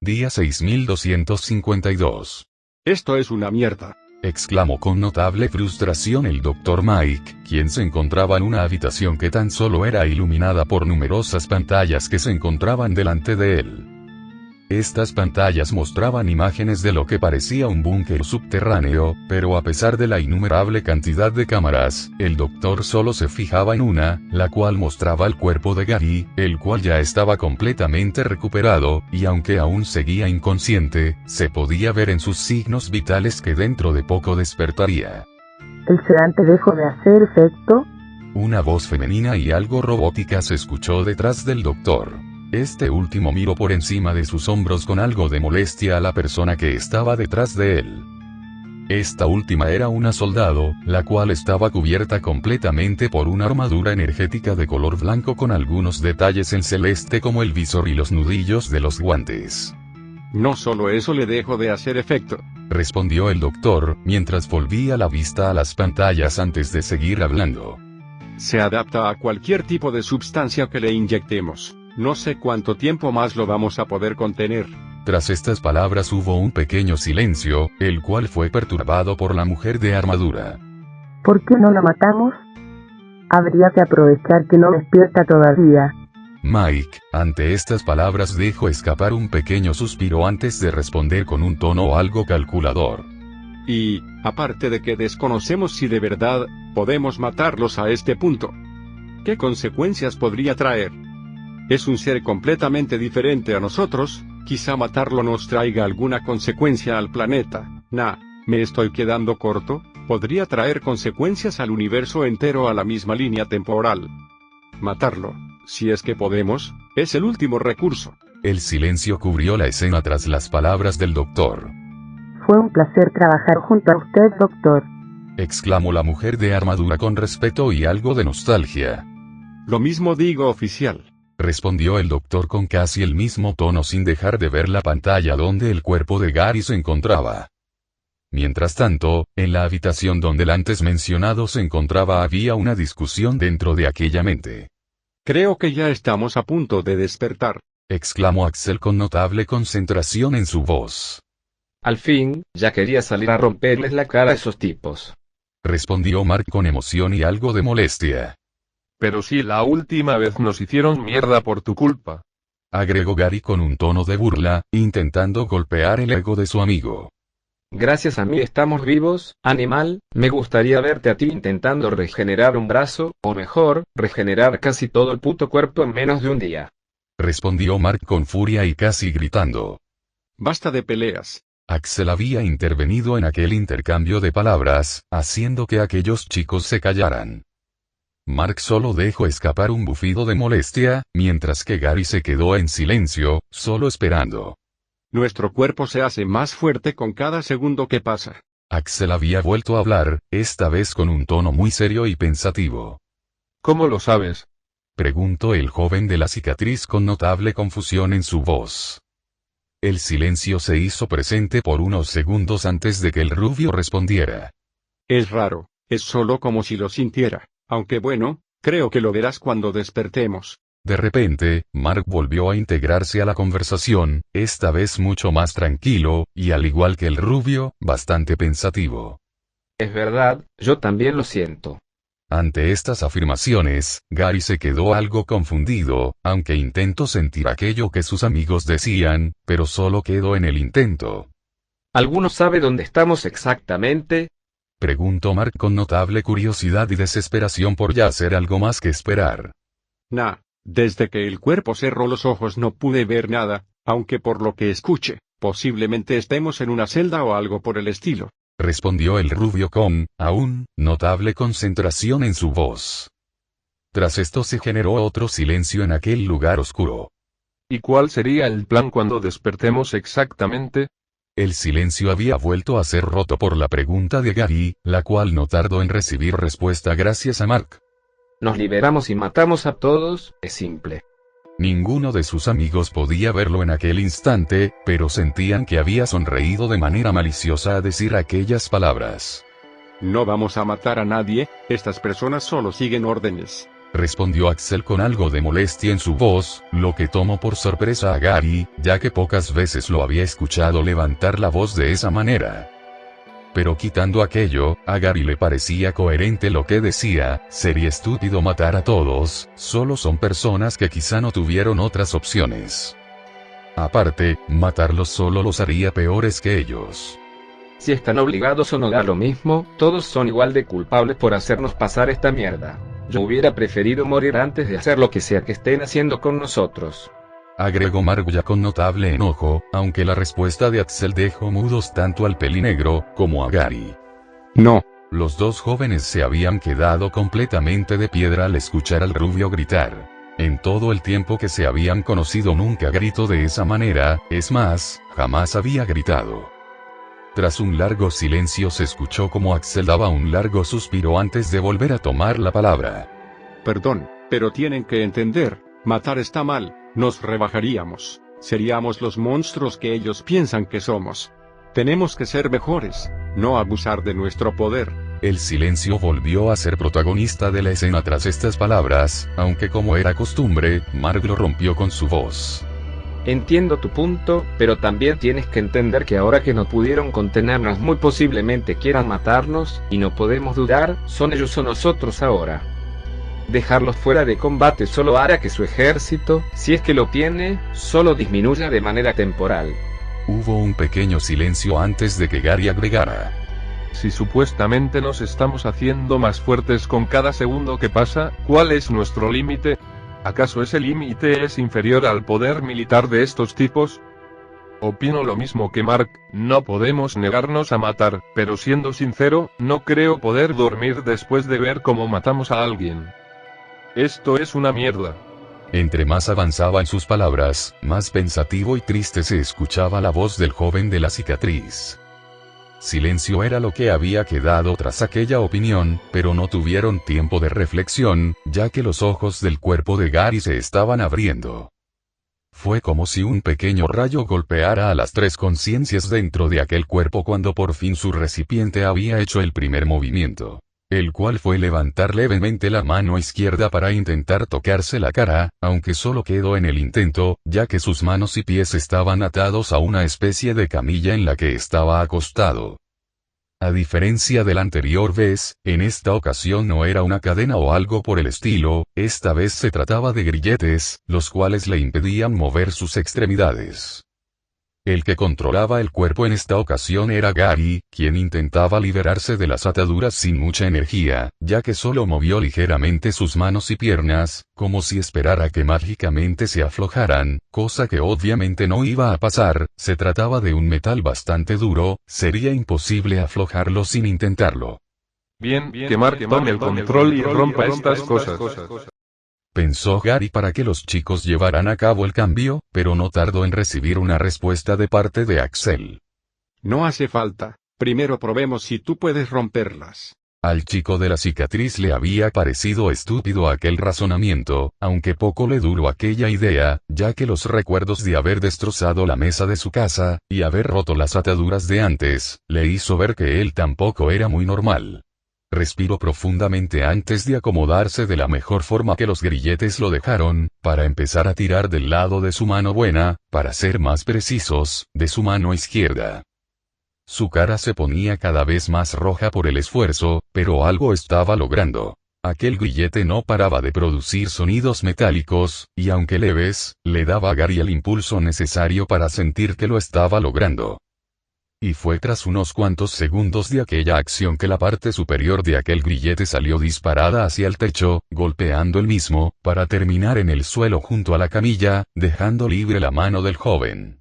Día 6252. Esto es una mierda, exclamó con notable frustración el Dr. Mike, quien se encontraba en una habitación que tan solo era iluminada por numerosas pantallas que se encontraban delante de él. Estas pantallas mostraban imágenes de lo que parecía un búnker subterráneo, pero a pesar de la innumerable cantidad de cámaras, el doctor solo se fijaba en una, la cual mostraba el cuerpo de Gary, el cual ya estaba completamente recuperado, y aunque aún seguía inconsciente, se podía ver en sus signos vitales que dentro de poco despertaría. ¿El sedante dejó de hacer efecto? Una voz femenina y algo robótica se escuchó detrás del doctor. Este último miró por encima de sus hombros con algo de molestia a la persona que estaba detrás de él. Esta última era una soldado, la cual estaba cubierta completamente por una armadura energética de color blanco con algunos detalles en celeste como el visor y los nudillos de los guantes. No solo eso le dejó de hacer efecto, respondió el doctor, mientras volvía la vista a las pantallas antes de seguir hablando. Se adapta a cualquier tipo de sustancia que le inyectemos. No sé cuánto tiempo más lo vamos a poder contener. Tras estas palabras hubo un pequeño silencio, el cual fue perturbado por la mujer de armadura. ¿Por qué no lo matamos? Habría que aprovechar que no despierta todavía. Mike, ante estas palabras dejó escapar un pequeño suspiro antes de responder con un tono algo calculador. Y, aparte de que desconocemos si de verdad podemos matarlos a este punto, ¿qué consecuencias podría traer? Es un ser completamente diferente a nosotros, quizá matarlo nos traiga alguna consecuencia al planeta. ¿Me estoy quedando corto? Podría traer consecuencias al universo entero a la misma línea temporal. Matarlo, si es que podemos, es el último recurso. El silencio cubrió la escena tras las palabras del doctor. Fue un placer trabajar junto a usted, doctor, exclamó la mujer de armadura con respeto y algo de nostalgia. Lo mismo digo, oficial, respondió el doctor con casi el mismo tono sin dejar de ver la pantalla donde el cuerpo de Gary se encontraba. Mientras tanto, en la habitación donde el antes mencionado se encontraba había una discusión dentro de aquella mente. Creo que ya estamos a punto de despertar, exclamó Axel con notable concentración en su voz. Al fin, ya quería salir a romperles la cara a esos tipos, respondió Mark con emoción y algo de molestia. Pero si la última vez nos hicieron mierda por tu culpa, agregó Gary con un tono de burla, intentando golpear el ego de su amigo. Gracias a mí estamos vivos, animal. Me gustaría verte a ti intentando regenerar un brazo, o mejor, regenerar casi todo el puto cuerpo en menos de un día, respondió Mark con furia y casi gritando. Basta de peleas. Axel había intervenido en aquel intercambio de palabras, haciendo que aquellos chicos se callaran. Mark solo dejó escapar un bufido de molestia, mientras que Gary se quedó en silencio, solo esperando. Nuestro cuerpo se hace más fuerte con cada segundo que pasa. Axel había vuelto a hablar, esta vez con un tono muy serio y pensativo. ¿Cómo lo sabes? preguntó el joven de la cicatriz con notable confusión en su voz. El silencio se hizo presente por unos segundos antes de que el rubio respondiera. Es raro, es solo como si lo sintiera, aunque bueno, creo que lo verás cuando despertemos. De repente, Mark volvió a integrarse a la conversación, esta vez mucho más tranquilo, y al igual que el rubio, bastante pensativo. Es verdad, yo también lo siento. Ante estas afirmaciones, Gary se quedó algo confundido, aunque intentó sentir aquello que sus amigos decían, pero solo quedó en el intento. ¿Alguno sabe dónde estamos exactamente? preguntó Mark con notable curiosidad y desesperación por ya hacer algo más que esperar. Desde que el cuerpo cerró los ojos no pude ver nada, aunque por lo que escuche, posiblemente estemos en una celda o algo por el estilo, respondió el rubio con, aún, notable concentración en su voz. Tras esto se generó otro silencio en aquel lugar oscuro. ¿Y cuál sería el plan cuando despertemos exactamente? El silencio había vuelto a ser roto por la pregunta de Gary, la cual no tardó en recibir respuesta gracias a Mark. Nos liberamos y matamos a todos, es simple. Ninguno de sus amigos podía verlo en aquel instante, pero sentían que había sonreído de manera maliciosa a decir aquellas palabras. No vamos a matar a nadie, estas personas solo siguen órdenes. respondió Axel con algo de molestia en su voz, lo que tomó por sorpresa a Gary, ya que pocas veces lo había escuchado levantar la voz de esa manera. Pero quitando aquello, a Gary le parecía coherente lo que decía: sería estúpido matar a todos, solo son personas que quizá no tuvieron otras opciones. Aparte, matarlos solo los haría peores que ellos. Si están obligados o no da lo mismo, todos son igual de culpables por hacernos pasar esta mierda. Yo hubiera preferido morir antes de hacer lo que sea que estén haciendo con nosotros, agregó Mark ya con notable enojo, aunque la respuesta de Axel dejó mudos tanto al pelinegro, como a Gary. No. Los dos jóvenes se habían quedado completamente de piedra al escuchar al rubio gritar. En todo el tiempo que se habían conocido nunca gritó de esa manera, es más, jamás había gritado. Tras un largo silencio se escuchó como Axel daba un largo suspiro antes de volver a tomar la palabra. Perdón, pero tienen que entender, matar está mal, nos rebajaríamos, seríamos los monstruos que ellos piensan que somos. Tenemos que ser mejores, no abusar de nuestro poder. El silencio volvió a ser protagonista de la escena tras estas palabras, aunque como era costumbre, Mark lo rompió con su voz. Entiendo tu punto, pero también tienes que entender que ahora que no pudieron contenernos muy posiblemente quieran matarnos, y no podemos dudar, son ellos o nosotros ahora. Dejarlos fuera de combate solo hará que su ejército, si es que lo tiene, solo disminuya de manera temporal. Hubo un pequeño silencio antes de que Gary agregara. Si supuestamente nos estamos haciendo más fuertes con cada segundo que pasa, ¿cuál es nuestro límite? ¿Acaso ese límite es inferior al poder militar de estos tipos? Opino lo mismo que Mark, no podemos negarnos a matar, pero siendo sincero, no creo poder dormir después de ver cómo matamos a alguien. Esto es una mierda. Entre más avanzaba en sus palabras, más pensativo y triste se escuchaba la voz del joven de la cicatriz. Silencio era lo que había quedado tras aquella opinión, pero no tuvieron tiempo de reflexión, ya que los ojos del cuerpo de Gary se estaban abriendo. Fue como si un pequeño rayo golpeara a las tres conciencias dentro de aquel cuerpo cuando por fin su recipiente había hecho el primer movimiento, el cual fue levantar levemente la mano izquierda para intentar tocarse la cara, aunque solo quedó en el intento, ya que sus manos y pies estaban atados a una especie de camilla en la que estaba acostado. A diferencia de la anterior vez, en esta ocasión no era una cadena o algo por el estilo, esta vez se trataba de grilletes, los cuales le impedían mover sus extremidades. El que controlaba el cuerpo en esta ocasión era Gary, quien intentaba liberarse de las ataduras sin mucha energía, ya que solo movió ligeramente sus manos y piernas, como si esperara que mágicamente se aflojaran, cosa que obviamente no iba a pasar. Se trataba de un metal bastante duro, sería imposible aflojarlo sin intentarlo. Bien, que Mark tome el control y rompa estas cosas. Pensó Gary para que los chicos llevaran a cabo el cambio, pero no tardó en recibir una respuesta de parte de Axel. No hace falta, primero probemos si tú puedes romperlas. Al chico de la cicatriz le había parecido estúpido aquel razonamiento, aunque poco le duró aquella idea, ya que los recuerdos de haber destrozado la mesa de su casa, y haber roto las ataduras de antes, le hizo ver que él tampoco era muy normal. Respiró profundamente antes de acomodarse de la mejor forma que los grilletes lo dejaron, para empezar a tirar del lado de su mano buena, para ser más precisos, de su mano izquierda. Su cara se ponía cada vez más roja por el esfuerzo, pero algo estaba logrando. Aquel grillete no paraba de producir sonidos metálicos, y aunque leves, le daba a Gary el impulso necesario para sentir que lo estaba logrando. Y fue tras unos cuantos segundos de aquella acción que la parte superior de aquel grillete salió disparada hacia el techo, golpeando el mismo, para terminar en el suelo junto a la camilla, dejando libre la mano del joven.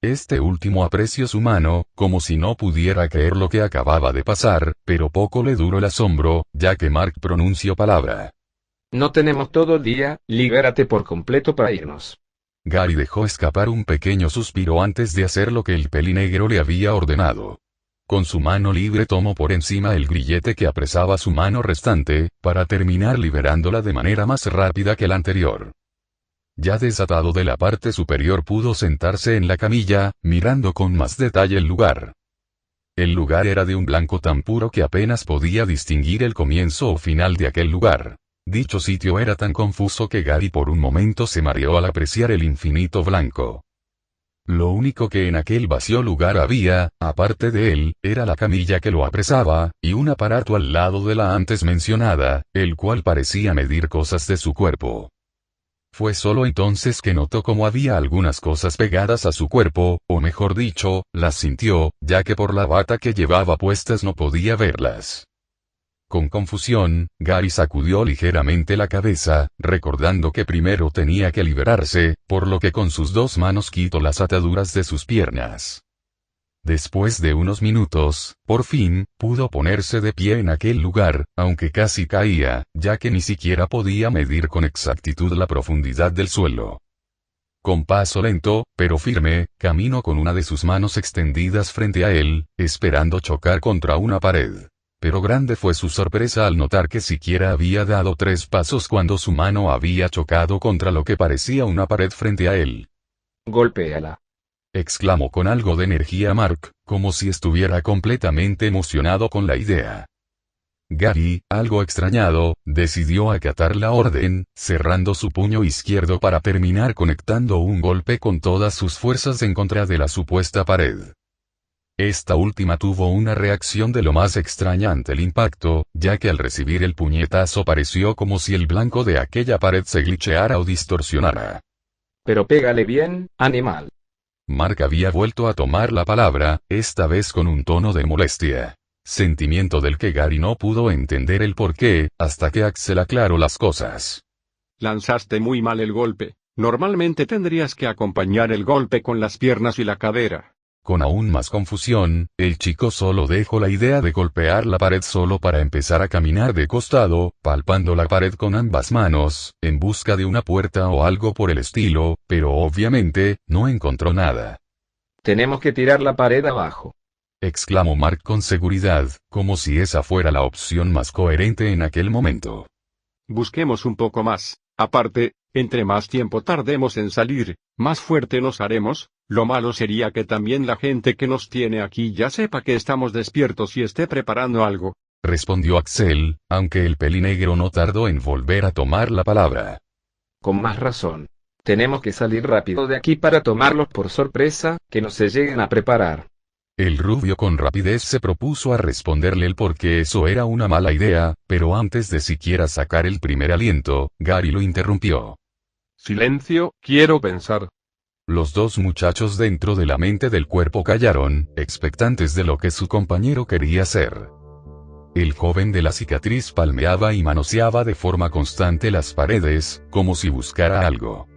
Este último apreció su mano, como si no pudiera creer lo que acababa de pasar, pero poco le duró el asombro, ya que Mark pronunció palabra. No tenemos todo el día, libérate por completo para irnos. Gary dejó escapar un pequeño suspiro antes de hacer lo que el pelinegro le había ordenado. Con su mano libre tomó por encima el grillete que apresaba su mano restante, para terminar liberándola de manera más rápida que la anterior. Ya desatado de la parte superior pudo sentarse en la camilla, mirando con más detalle el lugar. El lugar era de un blanco tan puro que apenas podía distinguir el comienzo o final de aquel lugar. Dicho sitio era tan confuso que Gary por un momento se mareó al apreciar el infinito blanco. Lo único que en aquel vacío lugar había, aparte de él, era la camilla que lo apresaba, y un aparato al lado de la antes mencionada, el cual parecía medir cosas de su cuerpo. Fue solo entonces que notó cómo había algunas cosas pegadas a su cuerpo, o mejor dicho, las sintió, ya que por la bata que llevaba puestas no podía verlas. Con confusión, Gary sacudió ligeramente la cabeza, recordando que primero tenía que liberarse, por lo que con sus 2 manos quitó las ataduras de sus piernas. Después de unos minutos, por fin, pudo ponerse de pie en aquel lugar, aunque casi caía, ya que ni siquiera podía medir con exactitud la profundidad del suelo. Con paso lento, pero firme, caminó con una de sus manos extendidas frente a él, esperando chocar contra una pared. Pero grande fue su sorpresa al notar que siquiera había dado 3 pasos cuando su mano había chocado contra lo que parecía una pared frente a él. Golpéala, exclamó con algo de energía Mark, como si estuviera completamente emocionado con la idea. Gary, algo extrañado, decidió acatar la orden, cerrando su puño izquierdo para terminar conectando un golpe con todas sus fuerzas en contra de la supuesta pared. Esta última tuvo una reacción de lo más extraña ante el impacto, ya que al recibir el puñetazo pareció como si el blanco de aquella pared se glitcheara o distorsionara. Pero pégale bien, animal. Mark había vuelto a tomar la palabra, esta vez con un tono de molestia. Sentimiento del que Gary no pudo entender el porqué, hasta que Axel aclaró las cosas. Lanzaste muy mal el golpe. Normalmente tendrías que acompañar el golpe con las piernas y la cadera. Con aún más confusión, el chico solo dejó la idea de golpear la pared solo para empezar a caminar de costado, palpando la pared con ambas manos, en busca de una puerta o algo por el estilo, pero obviamente, no encontró nada. Tenemos que tirar la pared abajo, exclamó Mark con seguridad, como si esa fuera la opción más coherente en aquel momento. Busquemos un poco más. Aparte, entre más tiempo tardemos en salir, más fuerte nos haremos. Lo malo sería que también la gente que nos tiene aquí ya sepa que estamos despiertos y esté preparando algo, respondió Axel, aunque el pelinegro no tardó en volver a tomar la palabra. Con más razón. Tenemos que salir rápido de aquí para tomarlos por sorpresa, que no se lleguen a preparar. El rubio con rapidez se propuso a responderle el por qué eso era una mala idea, pero antes de siquiera sacar el primer aliento, Gary lo interrumpió. Silencio, quiero pensar. Los 2 muchachos dentro de la mente del cuerpo callaron, expectantes de lo que su compañero quería hacer. El joven de la cicatriz palmeaba y manoseaba de forma constante las paredes, como si buscara algo.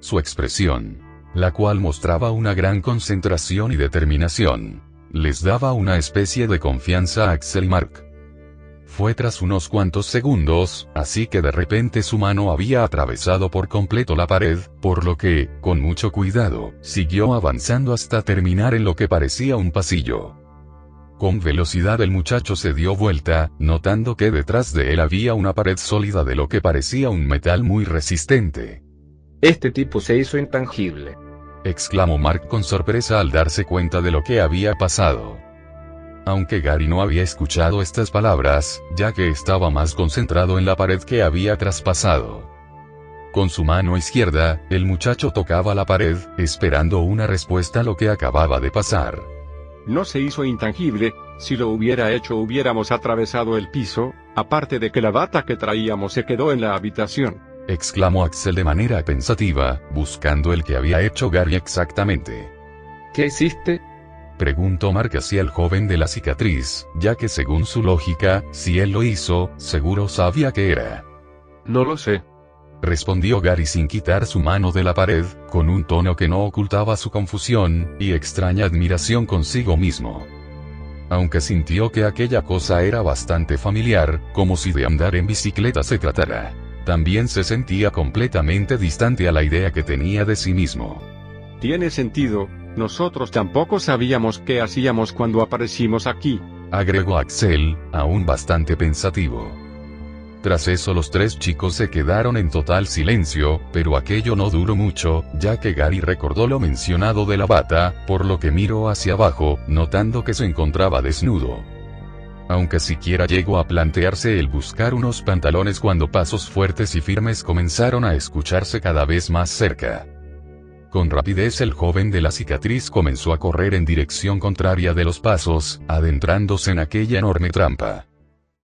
Su expresión, la cual mostraba una gran concentración y determinación, les daba una especie de confianza a Axel y Mark. Fue tras unos cuantos segundos, así que de repente su mano había atravesado por completo la pared, por lo que, con mucho cuidado, siguió avanzando hasta terminar en lo que parecía un pasillo. Con velocidad el muchacho se dio vuelta, notando que detrás de él había una pared sólida de lo que parecía un metal muy resistente. Este tipo se hizo intangible, exclamó Mark con sorpresa al darse cuenta de lo que había pasado. Aunque Gary no había escuchado estas palabras, ya que estaba más concentrado en la pared que había traspasado. Con su mano izquierda, el muchacho tocaba la pared, esperando una respuesta a lo que acababa de pasar. No se hizo intangible. Si lo hubiera hecho hubiéramos atravesado el piso, aparte de que la bata que traíamos se quedó en la habitación, exclamó Axel de manera pensativa, buscando el que había hecho Gary exactamente. ¿Qué hiciste?, preguntó Mark hacia el joven de la cicatriz, ya que según su lógica, si él lo hizo, seguro sabía qué era. No lo sé, respondió Gary sin quitar su mano de la pared, con un tono que no ocultaba su confusión y extraña admiración consigo mismo. Aunque sintió que aquella cosa era bastante familiar, como si de andar en bicicleta se tratara, también se sentía completamente distante a la idea que tenía de sí mismo. Tiene sentido. Nosotros tampoco sabíamos qué hacíamos cuando aparecimos aquí, agregó Axel, aún bastante pensativo. Tras eso los 3 chicos se quedaron en total silencio, pero aquello no duró mucho, ya que Gary recordó lo mencionado de la bata, por lo que miró hacia abajo, notando que se encontraba desnudo. aunque siquiera llegó a plantearse el buscar unos pantalones cuando pasos fuertes y firmes comenzaron a escucharse cada vez más cerca. Con rapidez el joven de la cicatriz comenzó a correr en dirección contraria de los pasos, adentrándose en aquella enorme trampa.